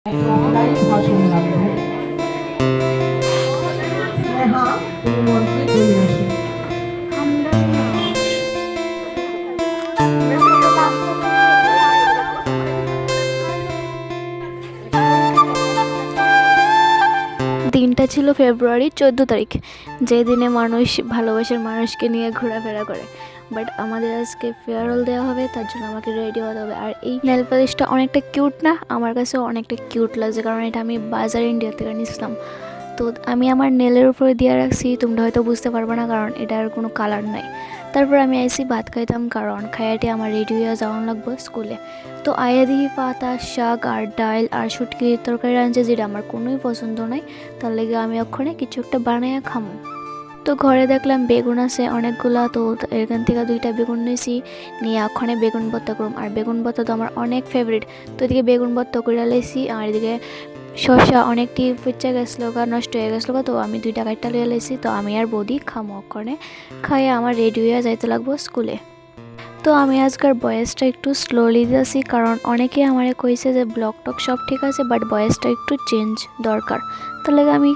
Online ভাষণ রাখবো। স্নেহা তুমি মন্ত্রী চলে আসে। দিনটা ছিল ফেব্রুয়ারির 14 তারিখ, যে দিনে মানুষ ভালোবাসার মানুষকে নিয়ে ঘোরাফেরা করে। বাট আমাদের আজকে ফেয়ারওয়েল দেওয়া হবে, তার জন্য আমাকে রেডি হতে হবে। আর এই নেল পালিশটা অনেকটা কিউট না? আমার কাছেও অনেকটা কিউট লাগছে, কারণ এটা আমি বাজার ইন্ডিয়া থেকে নিয়েছিলাম। তো আমি আমার নেলের উপরে দিয়ে রাখছি, তোমরা হয়তো বুঝতে পারবে না কারণ এটার কোনো কালার নাই। তারপর আমি আইসি ভাত খাইতাম, কারণ খাইয়াটি আমার রেডি হয়ে যাওয়ান লাগবো স্কুলে। তো আয়া দিই পাতা শাক আর ডাল আর শুটকির তরকারি রাঁধছে, যেটা আমার কোনোই পছন্দ নয়। তার লেগে আমি ওখানে কিছু একটা বানাইয়া খামো। তো ঘরে দেখলাম বেগুন আছে অনেকগুলা, তো এখান থেকে 2টা বেগুন নিয়েছি, নিয়ে ওখানে বেগুন ভর্তা করুম। আর বেগুন ভর্তা তো আমার অনেক ফেভারিট। তো এদিকে বেগুন ভর্তা করে লাইছি, আর এদিকে শসা অনেকটি পচা গেছিলো গা, নষ্ট হয়ে গেছিলো গা, তো আমি 2টা কাটটা লিয়ে লাইছি। তো আমি আর বৌদি খামো ওখানে, খাইয়ে আমার রেডি হয়ে যাইতে লাগবো স্কুলে। তো আমি আজকের ভয়েসটা একটু স্লোলি দিয়েছি, কারণ অনেকে আমারে কইছে যে ব্লগ টক সব ঠিক আছে, বাট ভয়েসটা একটু চেঞ্জ দরকার। তাহলে আমি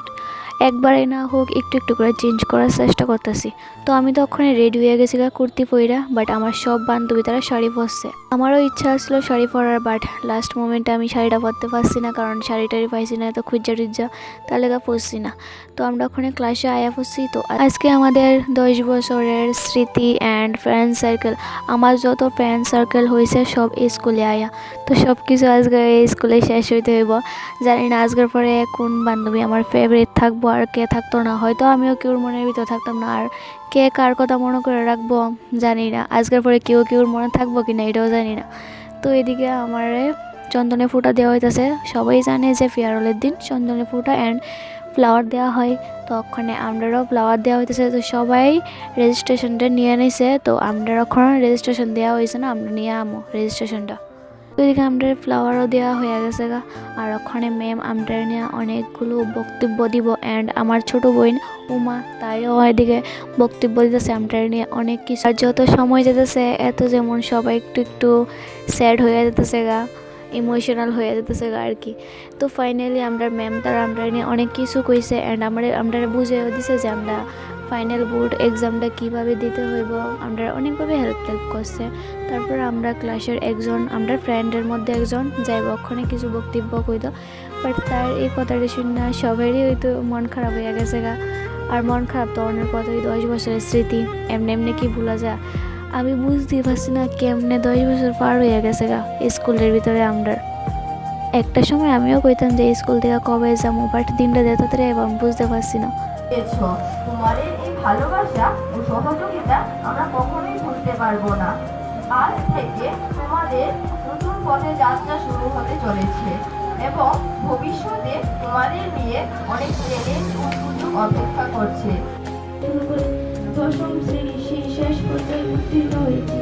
একবারে না হোক একটু একটু করে চেঞ্জ করার চেষ্টা করতেছি। তো আমি তো ওখানে রেডি হয়ে গেছি কুর্তি পইরা, বাট আমার সব বান্ধবী তারা শাড়ি পরছে। আমারও ইচ্ছা আসলো শাড়ি পরার, বাট লাস্ট মোমেন্টে আমি শাড়িটা পরতে পারছি না, কারণ শাড়ি টাড়ি পাইছি না, তো খুঁজা টুজ্জা তাহলে পরছি না। তো আমরা ওখানে ক্লাসে আয়া পড়ছি। তো আজকে আমাদের 10 বছরের স্মৃতি অ্যান্ড ফ্রেন্ড সার্কেল, আমার যত ফ্রেন্ড সার্কেল হয়েছে সব এই স্কুলে আয়া। তো সব কিছু আজকে এই স্কুলে শেষ হইতে হইব। জানি না আজকের পরে কোন বান্ধবী আমার ফেভারিট থাকবো আর কে থাকতো না। হয়তো আমিও কেউর মনের ভিতরে থাকতাম না, আর কে কার কথা মনে করে রাখবো জানি না। আজকের পরে কেউর মনে থাকবো কি না এটাও জানি না। তো এদিকে আমার চন্দনে ফুটা দেওয়া হইতেছে। সবাই জানে যে ফেয়ারওয়েলের দিন চন্দনে ফুটা অ্যান্ড ফ্লাওয়ার দেওয়া হয়। তো ওখানে আমরাও ফ্লাওয়ার দেওয়া হইতেছে। তো সবাই রেজিস্ট্রেশনটা নিয়ে নিছে। তো আমরা ওখানে রেজিস্ট্রেশন দেওয়া হয়েছে না, আমরা নিয়ে আমো রেজিস্ট্রেশনটা। তো এদিকে আমরা ফ্লাওয়ারও দেওয়া হয়ে গেছে গা। আর ওখানে ম্যাম আমরা নিয়ে অনেকগুলো বক্তব্য দিব, অ্যান্ড আমার ছোট বোন উমা তাইও এদিকে বক্তব্য দিতেছে আমরা নিয়ে অনেক কিছু। আর যত সময় যেতেছে এত যেমন সবাই একটু একটু স্যাড হয়ে যেতেছে গা, ইমোশনাল হয়ে যেতেছে গা আর কি। তো ফাইনালি আমরা ম্যাম তারা আমরা নিয়ে অনেক কিছু কইছে, অ্যান্ড আমরা বুঝেও দিছে যে আমরা ফাইনাল বোর্ড এক্সামটা কীভাবে দিতে হইব, আমরা অনেকভাবে হেল্প করছে। তারপর আমরা ক্লাসের একজন আমরা ফ্রেন্ডের মধ্যে একজন যাইব ওখানে কিছু বক্তব্য কইত, বাট তার এই কথাটা শুনে সবারই হয়তো মন খারাপ হয়ে গেছে গা। আর মন খারাপ তো অনেক কথাই, 10 বছরের স্মৃতি এমনি এমনি কি ভুলা যায়। আমি বুঝতেই পারছি না কেমনে 10 বছর পার হয়ে গেছে গা স্কুলের ভিতরে। আমরা একটা সময় আমিও কইতাম যে স্কুল থেকে কবে যাবো, বাট দিনটা যেত তারা এবং বুঝতে পারছি না। তোমাদের এই ভালোবাসা ও সহযোগিতা আমরা কখনোই ভুলতে পারবো না। আজ থেকে তোমাদের নতুন পথে যাত্রা শুরু হতে চলেছে এবং ভবিষ্যতে তোমাদের নিয়ে অনেক চ্যালেঞ্জ ও সুযোগ অপেক্ষা করছে। দশম শ্রেণী সেই শেষ পর্যায়ে উত্তীর্ণ হয়েছে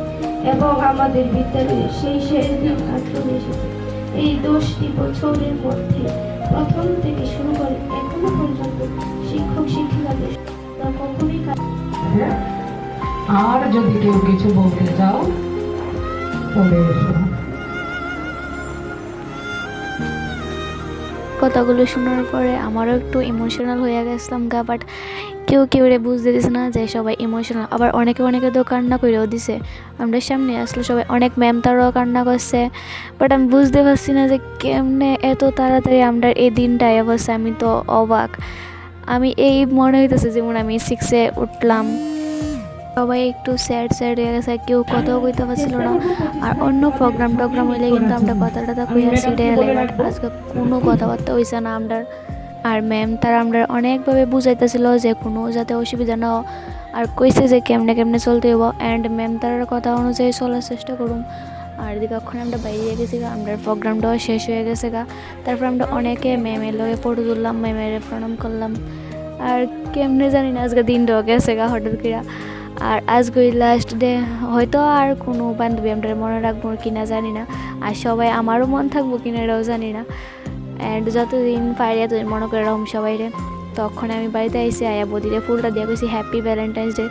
এবং আমাদের বিদ্যালয়ে সেই শেষ দিন চলে এসেছে। এই 10টি বছরের মধ্যে প্রথম থেকে শুরু করে এখনো পর্যন্ত শিক্ষক শিক্ষিকাদের কখনোই আর যদি কেউ কিছু বলতে চাও বলে এসো। কথাগুলো শোনার পরে আমারও একটু ইমোশনাল হয়ে গেছিলাম গা, বাট কেউ বুঝতে দিছে না যে সবাই ইমোশনাল। আবার অনেকে তো কান্না করেও দিছে, আমরা সামনে আসলে সবাই অনেক ম্যাম তারাও কান্না করছে। বাট আমি বুঝতে পারছি না যে কেমনে এত তাড়াতাড়ি আমরা এই দিনটা অবশ্যই। আমি তো অবাক, আমি এই মনে হইতেছে যেমন আমি 6-এ উঠলাম। সবাই একটু স্যাড হয়ে গেছে, কেউ কথাও কইতে পারছিল না। আর অন্য প্রোগ্রাম হইলে কিন্তু আমরা কথা কইয়া সিটে এলে, বাট আজকে কোনো কথাবার্তা হইছে না আমরা। আর ম্যাম তারা আমরা অনেকভাবে বুঝাইতেছিল যে কোনো যাতে অসুবিধা না হয়, আর কইছে যে কেমনে চলতে হইব, অ্যান্ড ম্যাম তারার কথা অনুযায়ী চলার চেষ্টা করুম। আর এদিকে ওখানে আমরা বাইরে গেছি গা, আমরা প্রোগ্রামটাও শেষ হয়ে গেছে গা। তারপর আমরা অনেকে ম্যামের লগে ফটো তুললাম, ম্যামের প্রণাম করলাম। আর কেমনে জানি না আজকে দিনটাও গেছে গা হঠাৎ করে। আর আজকে লাস্ট ডে, হয়তো আর কোনো বান্ধবী আমরা মনে রাখবো কিনা জানি না, আর সবাই আমারও মন থাকবো কিনা এটাও জানি না। অ্যান্ড যতদিন পারি এতদিন মনে করে রাখুম সবাইরে। তখন আমি বাড়িতে আইসি আয়া বদিরে ফুলটা দিয়ে গেছি হ্যাপি ভ্যালেন্টাইন্স ডে।